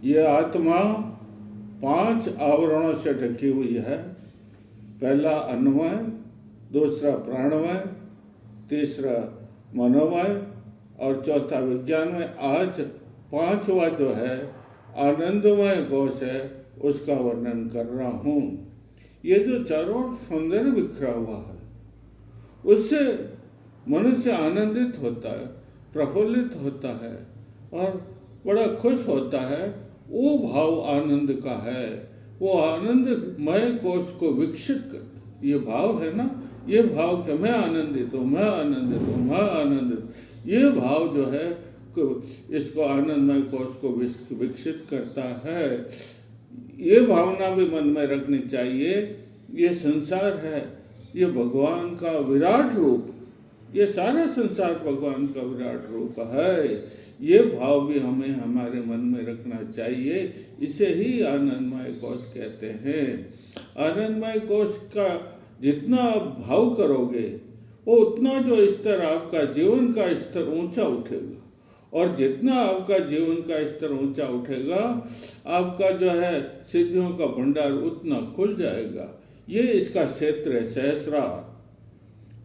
ये आत्मा 5 आवरणों से ढकी हुई है। पहला अन्नमय, दूसरा प्राणमय, तीसरा मनोमय और चौथा विज्ञानमय। आज 5वां जो है आनंदमय कोश है, उसका वर्णन कर रहा हूँ। ये जो चारों सौंदर्य बिखरा हुआ है, उससे मनुष्य आनंदित होता है, प्रफुल्लित होता है और बड़ा खुश होता है। वो भाव आनंद का है। वो आनंदमय कोश को विकसित कर, ये भाव है ना, ये भाव कि मैं आनंदित हूँ, मैं आनंदित हूँ, मैं आनंदित, ये भाव जो है इसको आनंदमय कोश को विकसित करता है। ये भावना भी मन में रखनी चाहिए। ये संसार है, ये भगवान का विराट रूप, ये सारा संसार भगवान का विराट रूप है। ये भाव भी हमें हमारे मन में रखना चाहिए। इसे ही आनंदमय कोश कहते हैं। आनंदमय कोश का जितना आप भाव करोगे, वो उतना जो स्तर आपका जीवन का स्तर ऊंचा उठेगा। और जितना आपका जीवन का स्तर ऊंचा उठेगा, आपका जो है सिद्धियों का भंडार उतना खुल जाएगा। ये इसका क्षेत्र है सहस्रार,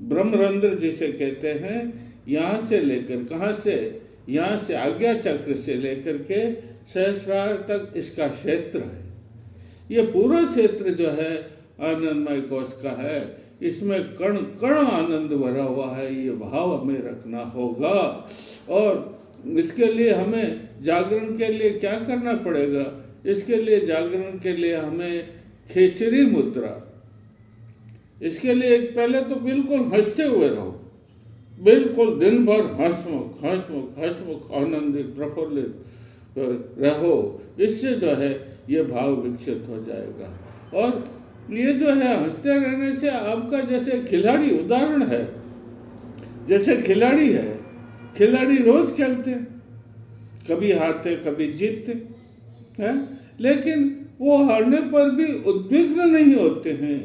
ब्रह्मरंध्र जिसे कहते हैं। यहाँ से लेकर, कहाँ से, यहाँ से आज्ञा चक्र से लेकर के सहस्रार तक इसका क्षेत्र है। ये पूरा क्षेत्र जो है आनंदमय कोश का है। इसमें कण कण आनंद भरा हुआ है। ये भाव हमें रखना होगा। और इसके लिए हमें जागरण के लिए क्या करना पड़ेगा? इसके लिए जागरण के लिए हमें खेचरी मुद्रा, इसके लिए पहले तो बिल्कुल हंसते हुए रहो, बिल्कुल दिन भर हंसमुख हंसमुख हंसमुख आनंदित प्रफुल्लित रहो। इससे जो है ये भाव विकसित हो जाएगा। और ये जो है हंसते रहने से आपका, जैसे खिलाड़ी, उदाहरण है, जैसे खिलाड़ी है, खिलाड़ी रोज खेलते हैं, कभी हारते कभी जीतते हैं, लेकिन वो हारने पर भी उद्विग्न नहीं होते हैं,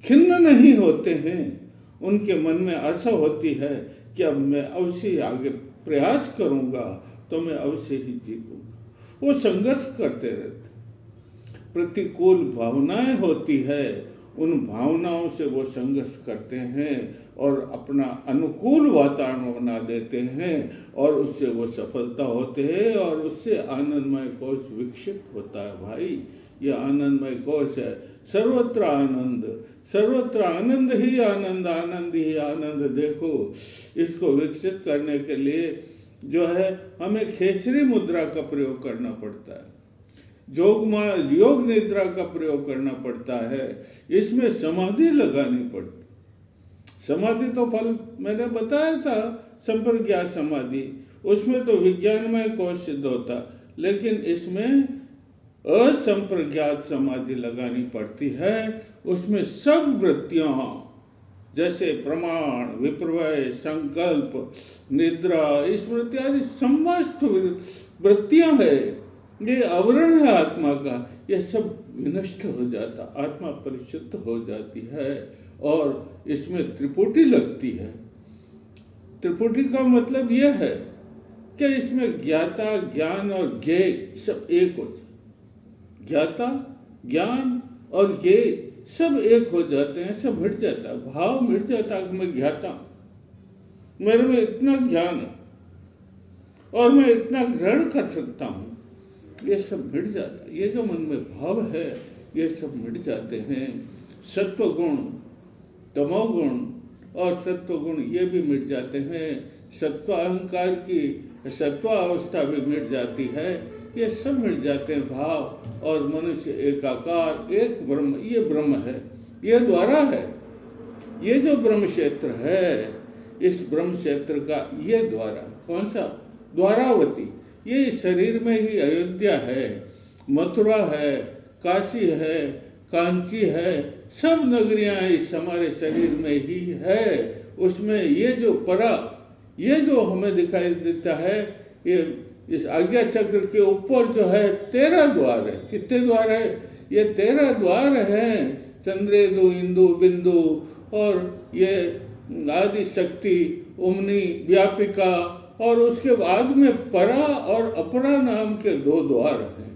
खिन्न नहीं होते हैं। उनके मन में आशा होती है कि अब मैं अवश्य आगे प्रयास करूंगा तो मैं अवश्य ही जीतूंगा। वो संघर्ष करते रहते। प्रतिकूल भावनाएं होती है, उन भावनाओं से वो संघर्ष करते हैं और अपना अनुकूल वातावरण बना देते हैं और उससे वो सफलता होते हैं और उससे आनंदमय कोश विकसित होता है। भाई, ये आनंदमय कोश है। सर्वत्र आनंद, सर्वत्र आनंद ही आनंद, आनंद ही आनंद। देखो, इसको विकसित करने के लिए जो है हमें खेचरी मुद्रा का प्रयोग करना पड़ता है, योग निद्रा का प्रयोग करना पड़ता है। इसमें समाधि लगानी पड़ती। समाधि तो फल मैंने बताया था, संप्रज्ञात समाधि, उसमें तो विज्ञानमय कोश सिद्ध होता, लेकिन इसमें असंप्रज्ञात समाधि लगानी पड़ती है। उसमें सब वृत्तियां, जैसे प्रमाण, विपर्वय, संकल्प, निद्रा, स्मृति आदि समस्त वृत्तियां है, ये आवरण है आत्मा का, यह सब विनष्ट हो जाता, आत्मा परिशुद्ध हो जाती है। और इसमें त्रिपुटी लगती है। त्रिपुटी का मतलब यह है कि इसमें ज्ञाता, ज्ञान और ज्ञेय सब एक हो जाए। ज्ञाता, ज्ञान और ज्ञेय सब एक हो जाते हैं, सब मिट जाता है, भाव मिट जाता है कि मैं ज्ञाता हूँ, मेरे में इतना ज्ञान है और मैं इतना ग्रहण कर सकता हूँ, ये सब मिट जाता है। ये जो मन में भाव है, ये सब मिट जाते हैं। सत्व गुण, तमोगुण और सत्व गुण ये भी मिट जाते हैं। सत्व अहंकार की सत्वावस्था भी मिट जाती है। ये सब मिट जाते हैं भाव, और मनुष्य एकाकार, एक ब्रह्म, ये ब्रह्म है, ये द्वारा है। ये जो ब्रह्म क्षेत्र है, इस ब्रह्म क्षेत्र का ये द्वारा, कौन सा? द्वारावती। ये शरीर में ही अयोध्या है, मथुरा है, काशी है, कांची है, सब नगरियां इस हमारे शरीर में ही है। उसमें ये जो परा, ये जो हमें दिखाई देता है, ये इस आज्ञा चक्र के ऊपर जो है 13 द्वार है। कितने द्वार है? ये 13 द्वार हैं। चंद्रेदु, इंदु, बिंदु और ये आदि शक्ति, उमनी, व्यापिका और उसके बाद में परा और अपरा नाम के दो द्वार हैं।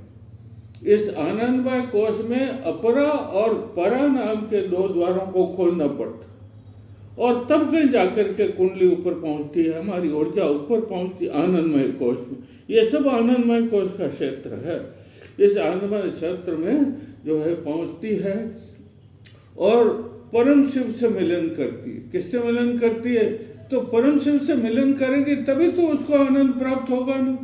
इस आनंदमय कोश में अपरा और परा नाम के दो द्वारों को खोलना पड़ता, और तब कहीं जाकर के कुंडली ऊपर पहुंचती है, हमारी ऊर्जा ऊपर पहुंचती है आनंदमय कोश में। ये सब आनंदमय कोश का क्षेत्र है। इस आनंदमय क्षेत्र में जो है पहुंचती है और परम शिव से मिलन करती है। किससे मिलन करती है? तो परम शिव से मिलन करेगी तभी तो उसको आनंद प्राप्त होगा ना।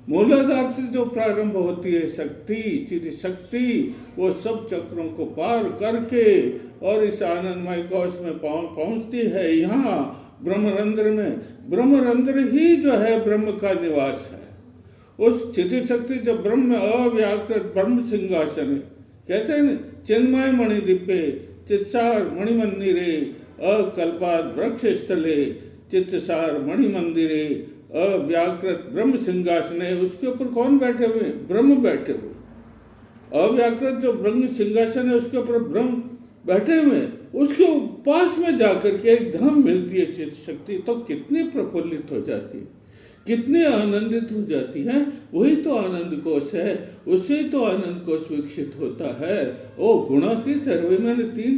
मूलाधार से जो प्रारंभ होती है शक्ति, चिद शक्ति, वो सब चक्रों को पार करके और इस आनंदमय कोश में पहुंचती है। यहाँ ब्रह्मरंध्र में, ब्रह्मरंध्र ही जो है ब्रह्म का निवास है। उस चिद शक्ति जब ब्रह्म अव्याकृत ब्रह्म सिंहासन है, कहते हैं ना, चिन्मय मणिदीपे चित्सार मणिमंदिरे अकल्पाद वृक्ष स्थले चित्तसार मणिमंदिरे अव्याकृत ब्रह्म सिंहासन है। उसके ऊपर कौन बैठे हुए? ब्रह्म बैठे हुए। अव्याकृत जो ब्रह्म सिंहासन है उसके ऊपर ब्रह्म बैठे हुए, उसके पास में जाकर के एक धाम मिलती है चित्त शक्ति, तो कितनी प्रफुल्लित हो जाती है, कितनी आनंदित हो जाती है। वही तो आनंद कोश है, उससे तो आनंद कोश विकसित होता है। ओ गुणातीत है। वही मैंने तीन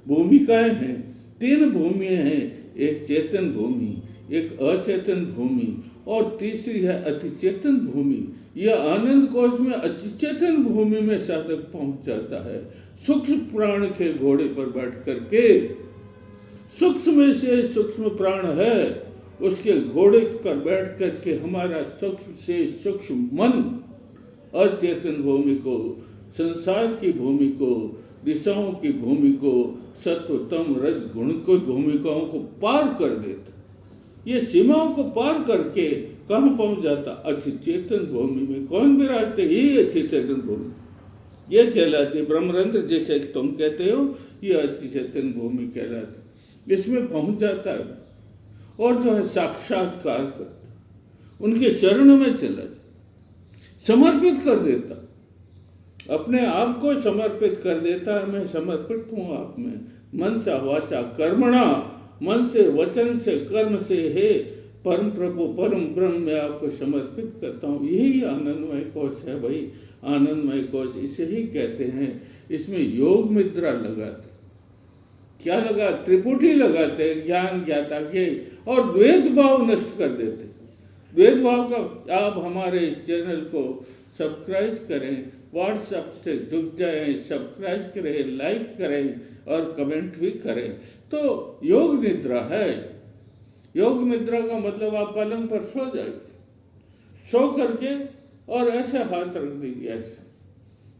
भूमिकाएं हैं, तीन भूमियां हैं, एक चेतन भूमि, एक अचेतन भूमि और तीसरी है अतिचेतन भूमि। यह आनंद कोश में अतिचेतन भूमि में साधक पहुंच जाता है। सूक्ष्म प्राण के घोड़े पर बैठ करके, सूक्ष्म में से सूक्ष्म प्राण है, उसके घोड़े पर बैठ करके हमारा सूक्ष्म से सूक्ष्म मन अचेतन भूमि को, संसार की भूमि को, दिशाओं की भूमि को, सत्व तम रज गुण को भूमिकाओं को पार कर देता। ये सीमाओं को पार करके कहाँ पहुंच जाता? अचेतन भूमि में। कौन विराजते? ये अचेतन भूमि, ये कहलाती ब्रह्मरंध्र, जैसे तुम कहते हो, ये अचेतन भूमि कहलाती। इसमें पहुंच जाता है और जो है साक्षात्कार करता, उनके शरण में चला जाता, समर्पित कर देता, अपने आप को समर्पित कर देता है। मैं समर्पित हूँ आप में, मन सा वाचा कर्मणा, मन से वचन से कर्म से, हे परम प्रभु परम ब्रह्म मैं आपको समर्पित करता हूँ। यही आनंदमय कोश है भाई। आनंदमय कोश इसे ही कहते हैं। इसमें योग मुद्रा लगाते, क्या लगा? त्रिपुटी लगाते, ज्ञान ज्ञाता के, और द्वैत भाव नष्ट कर देते। द्वैत भाव का आप हमारे इस चैनल को सब्सक्राइब करें, व्हाट्सएप से जुड़ जाएं, सब्सक्राइब करें, लाइक करें और कमेंट भी करें। तो योग निद्रा है। योग निद्रा का मतलब आप पलंग पर सो जाइए, सो करके और ऐसे हाथ रख दीजिए, ऐसे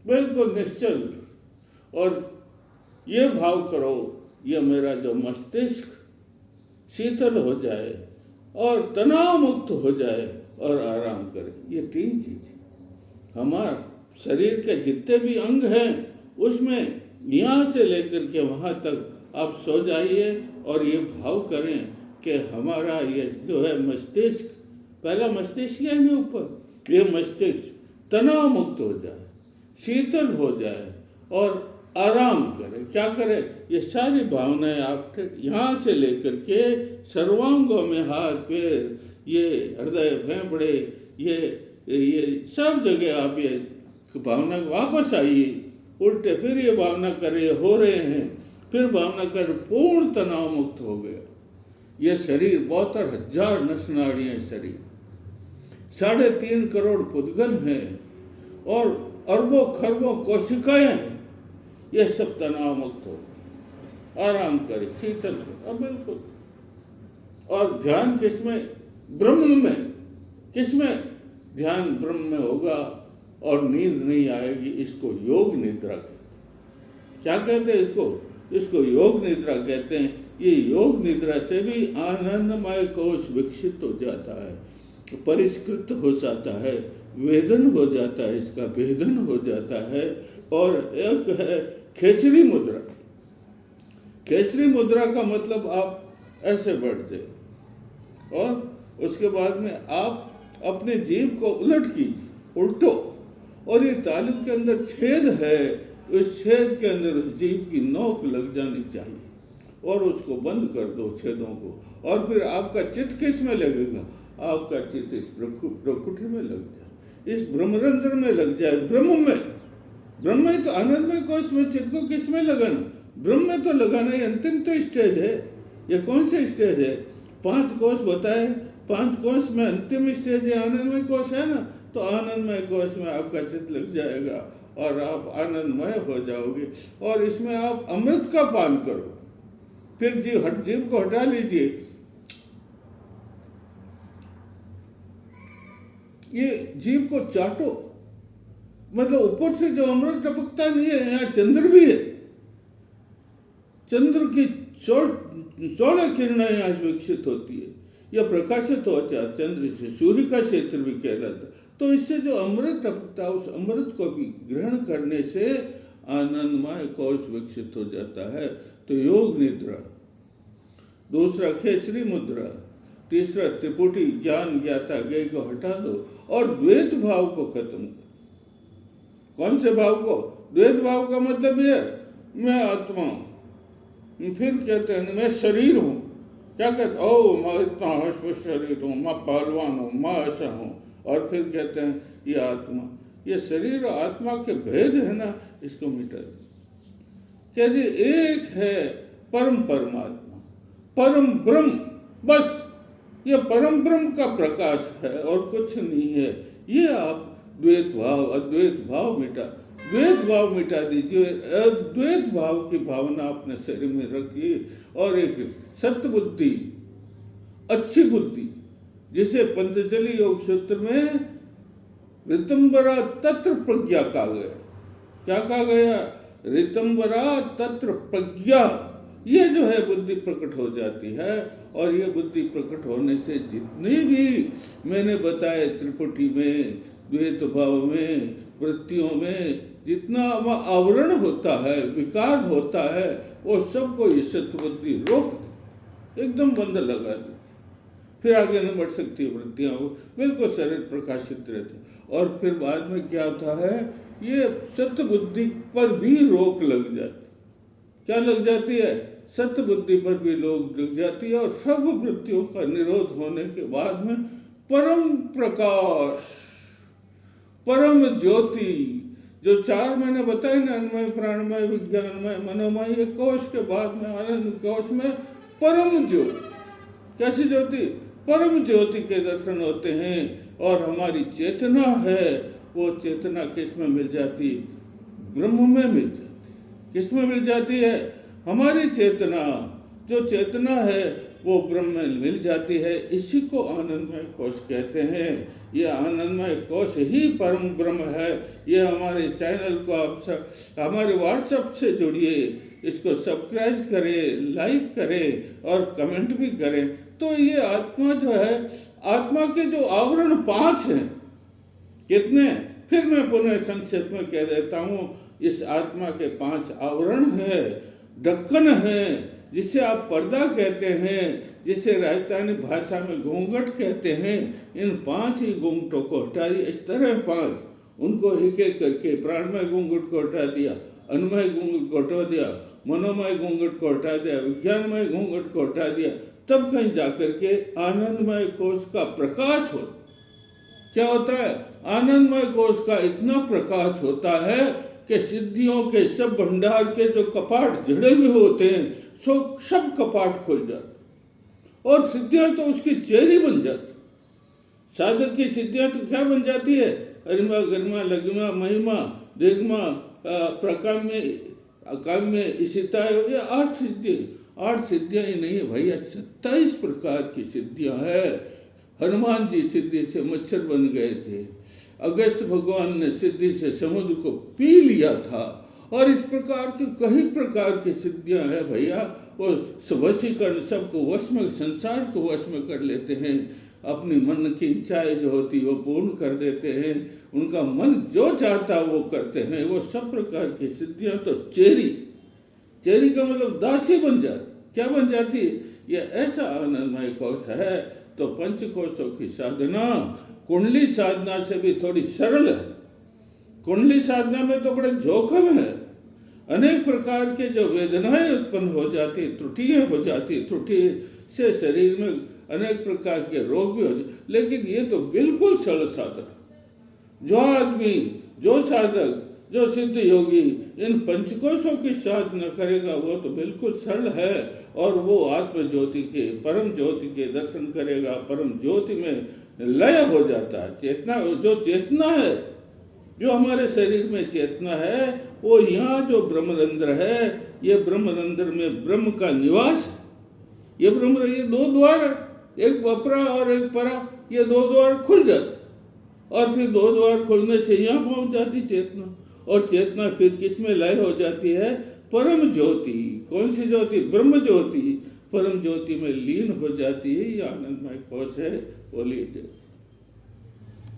बिल्कुल निश्चल, और ये भाव करो, ये मेरा जो मस्तिष्क शीतल हो जाए और तनाव मुक्त हो जाए और आराम करे। ये तीन चीज़ें हमारे शरीर के जितने भी अंग हैं उसमें यहाँ से लेकर के वहाँ तक आप सो जाइए और ये भाव करें कि हमारा ये जो है मस्तिष्क, पहला मस्तिष्क है नहीं ऊपर, ये मस्तिष्क तनाव मुक्त हो जाए, शीतल हो जाए और आराम करे। क्या करे? ये सारी भावनाएं आप यहाँ से लेकर के सर्वांगों में, हाथ पैर, ये हृदय फेफड़े, ये सब जगह आप ये भावना वापस आइए, उल्टे फिर ये भावना करे, हो रहे हैं, फिर भावना कर, पूर्ण तनाव मुक्त हो गया। ये शरीर 72,000 नस नाड़ियाँ शरीर, 3.5 करोड़ पुद्गल हैं और अरबों खरबों कोशिकाएं हैं। ये सब तनाव मुक्त हो, आराम करे, शीतल हो, बिल्कुल। और ध्यान किसमें? ब्रह्म में। किसमें? ध्यान ब्रह्म में होगा और नींद नहीं आएगी। इसको योग निद्रा कहते हैं। क्या कहते हैं इसको? इसको योग निद्रा कहते हैं। ये योग निद्रा से भी आनंदमय कोश विकसित हो जाता है, परिष्कृत हो जाता है, वेदन हो जाता है, इसका भेदन हो जाता है। और एक है खेचरी मुद्रा। खेचरी मुद्रा का मतलब आप ऐसे बैठ जाए और उसके बाद में आप अपने जीभ को उलट कीजिए, उल्टो, और ये तालू के अंदर छेद है, उस छेद के अंदर उस जीभ की नोक लग जानी चाहिए और उसको बंद कर दो छेदों को। और फिर आपका चित्त किस में लगेगा? आपका चित्त इस प्रकृति में लग जाए, इस ब्रह्मरंध्र में लग जाए, ब्रह्म में तो आनंदमय कोश में चित्त को किस में लगाना? ब्रह्म में तो लगाना ही अंतिम तो स्टेज है। ये कौन सा स्टेज है? 5 कोश बताए, 5 कोश में अंतिम स्टेज है आनंदमय कोश है ना, तो आनंदमय कोश में आपका चित्त लग जाएगा और आप आनंदमय हो जाओगे। और इसमें आप अमृत का पान करो। फिर जीव को हटा लीजिए, ये जीव को चाटो, मतलब ऊपर से जो अमृत टपकता नहीं है, यहाँ चंद्र भी है, चंद्र की 16 किरणें यहाँ विकसित होती है, यह प्रकाशित होता है चंद्र से, सूर्य का क्षेत्र भी कहलाता। तो इससे जो अमृत टपकता है, उस अमृत को भी ग्रहण करने से आनंदमय कोश विकसित हो जाता है। तो योग निद्रा, दूसरा खेचरी मुद्रा, तीसरा त्रिपुटी ज्ञान ज्ञाता ज्ञेय को हटा दो और द्वैत भाव को खत्म करो। कौन से भाव को? द्वैत भाव का मतलब ये मैं आत्मा हूँ, फिर कहते हैं मैं शरीर हूँ। क्या कहते? ओ मैं इतना हष्ट शरीर हूँ, मैं पहलवान हूँ, मैं ऐसा हूँ। और फिर कहते हैं ये आत्मा, ये शरीर और आत्मा के भेद है ना, इसको मिटा दो। क्या जी? एक है परम परमात्मा, परम ब्रह्म, बस ये परम ब्रह्म का प्रकाश है और कुछ नहीं है। ये आप द्वैत भाव अद्वैत भाव द्वैत भाव मिटा दीजिए। अद्वैत भाव की भावना अपने शरीर में रखिए और एक सत्य बुद्धि, अच्छी बुद्धि, जिसे पंतजलि योग सूत्र में ऋतंबरा तत्र प्रज्ञा कहा गया। क्या कहा गया? ऋतंबरा तत्र प्रज्ञा। ये जो है बुद्धि प्रकट हो जाती है और ये बुद्धि प्रकट होने से जितने भी मैंने बताए त्रिपुटी में, द्वैत भाव में, वृत्तियों में जितना आवरण होता है, विकार होता है, वो सबको ये सत्बुद्धि रोक एकदम बंद लगा दी। फिर आगे न बढ़ सकती वृत्तियाँ, बिल्कुल शरीर प्रकाशित रहते। और फिर बाद में क्या होता है, ये सत्य बुद्धि पर भी रोक लग जाती। क्या लग जाती है? सत्य बुद्धि पर भी लोग लग जाती है और सब वृत्तियों का निरोध होने के बाद में परम प्रकाश, परम ज्योति, जो 4 मैंने बताए ना, अन्मय, प्राणमय, विज्ञानमय, मनोमय, ये कोश के बाद में आनंद कोश में परम ज्योति। कैसी ज्योति? परम ज्योति के दर्शन होते हैं और हमारी चेतना है, वो चेतना किस में मिल जाती? ब्रह्म में मिल जाती। किस में मिल जाती है? हमारी चेतना, जो चेतना है वो ब्रह्म में मिल जाती है। इसी को आनंदमय कोश कहते हैं। ये आनंदमय कोश ही परम ब्रह्म है। ये हमारे चैनल को आप हमारे व्हाट्सएप से जुड़िए, इसको सब्सक्राइब करें, लाइक करें और कमेंट भी करें। तो ये आत्मा जो है, आत्मा के जो आवरण 5 हैं, कितने? फिर मैं पुनः संक्षेप में कह देता हूँ। इस आत्मा के 5 आवरण हैं, ढक्कन है, जिसे आप पर्दा कहते हैं, जिसे राजस्थानी भाषा में घूंघट कहते हैं। इन 5 ही घूंघटों को हटा दिया। इस तरह 5 उनको एक एक करके प्राणमय घूंघट को हटा दिया, अन्मय घूंघट को हटा दिया, मनोमय घूंघट को हटा दिया, विज्ञानमय घूंघट को हटा दिया, तब कहीं जाकर के आनंदमय कोश का प्रकाश हो। क्या होता है? आनंदमय कोश का इतना प्रकाश होता है कि सिद्धियों के सब भंडार के जो कपाट जड़े हुए होते हैं, सब कपाट खुल जाते और सिद्धियां तो उसकी चेहरी बन जाती। साधक की सिद्धियां तो क्या बन जाती है? अरिमा, गरिमा, लघिमा, महिमा, दीर्घमा, प्रकाम्य, अकाम्य, इशिता, ये 8 सिद्धियां ही नहीं है भैया, 27 प्रकार की सिद्धियां है। हनुमान जी सिद्धि से मच्छर बन गए थे, अगस्त भगवान ने सिद्धि से समुद्र को पी लिया था, और इस प्रकार की कई प्रकार की सिद्धियां हैं भैया। वो वशीकरण, सबको वश में, संसार को वश में कर लेते हैं। अपनी मन की इच्छाएं जो होती वो पूर्ण कर देते हैं, उनका मन जो चाहता वो करते हैं। वो सब प्रकार की सिद्धियां तो चेरी का मतलब दासी बन जाती। क्या बन जाती? ये ऐसा आनंदमय कोश है। तो पंच कोशों की साधना कुंडली साधना से भी थोड़ी सरल है। कुंडली साधना में तो बड़े जोखिम है, अनेक प्रकार के जो वेदनाएं उत्पन्न हो जाती, त्रुटियां हो जाती, त्रुटि से शरीर में अनेक प्रकार के रोग भी हो जाए। लेकिन ये तो बिल्कुल सरल साधन है। जो आदमी, जो साधक, जो सिद्ध योगी इन पंचकोशों की साधना करेगा वो तो बिल्कुल सरल है, और वो आत्म ज्योति के, परम ज्योति के दर्शन करेगा, परम ज्योति में लय हो जाता है। चेतना, जो चेतना है, जो हमारे शरीर में चेतना है, वो यहाँ जो ब्रह्मरंध्र है, ये ब्रह्मरंध्र में ब्रह्म का निवास है। ये ब्रह्म, ये दो द्वार है, एक अपरा और एक परा, ये दो द्वार खुल जाते, और फिर दो द्वार खुलने से यहाँ पहुंच जाती चेतना, और चेतना फिर किस में लय हो जाती है? परम ज्योति। कौन सी ज्योति? ब्रह्म ज्योति। परम ज्योति में लीन हो जाती है। ये आनंदमय कोश है। बोलिए।